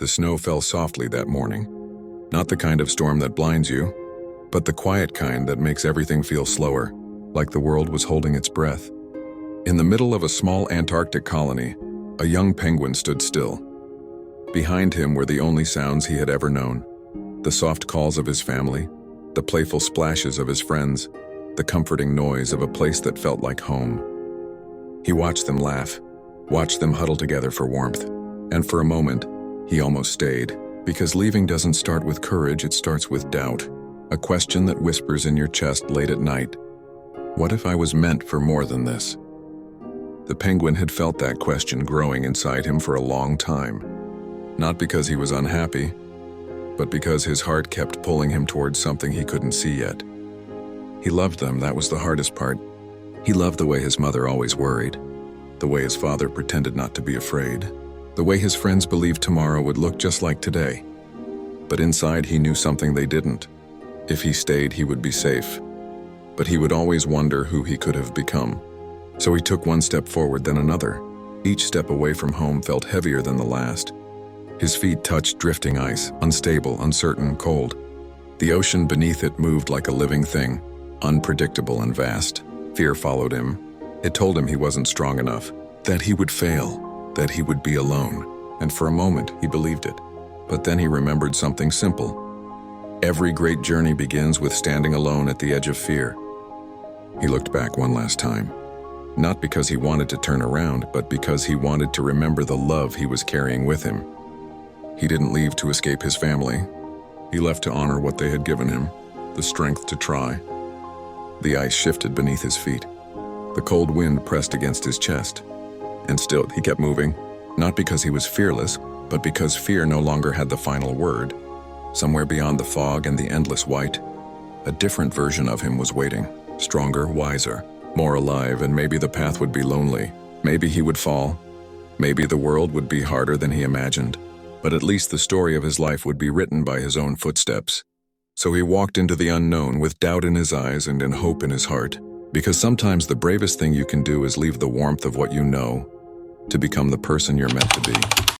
The snow fell softly that morning. Not the kind of storm that blinds you, but the quiet kind that makes everything feel slower, like the world was holding its breath. In the middle of a small Antarctic colony, a young penguin stood still. Behind him were the only sounds he had ever known: the soft calls of his family, the playful splashes of his friends, the comforting noise of a place that felt like home. He watched them laugh, watched them huddle together for warmth, and for a moment, he almost stayed, because leaving doesn't start with courage, it starts with doubt, a question that whispers in your chest late at night. What if I was meant for more than this? The penguin had felt that question growing inside him for a long time, not because he was unhappy, but because his heart kept pulling him towards something he couldn't see yet. He loved them, that was the hardest part. He loved the way his mother always worried, the way his father pretended not to be afraid, the way his friends believed tomorrow would look just like today. But inside he knew something they didn't. If he stayed, he would be safe. But he would always wonder who he could have become. So he took one step forward, then another. Each step away from home felt heavier than the last. His feet touched drifting ice, unstable, uncertain, cold. The ocean beneath it moved like a living thing, unpredictable and vast. Fear followed him. It told him he wasn't strong enough, that he would fail, that he would be alone. And for a moment, he believed it. But then he remembered something simple. Every great journey begins with standing alone at the edge of fear. He looked back one last time, not because he wanted to turn around, but because he wanted to remember the love he was carrying with him. He didn't leave to escape his family. He left to honor what they had given him, the strength to try. The ice shifted beneath his feet. The cold wind pressed against his chest. And still, he kept moving, not because he was fearless, but because fear no longer had the final word. Somewhere beyond the fog and the endless white, a different version of him was waiting, stronger, wiser, more alive, and maybe the path would be lonely. Maybe he would fall. Maybe the world would be harder than he imagined. But at least the story of his life would be written by his own footsteps. So he walked into the unknown with doubt in his eyes and in hope in his heart. Because sometimes the bravest thing you can do is leave the warmth of what you know to become the person you're meant to be.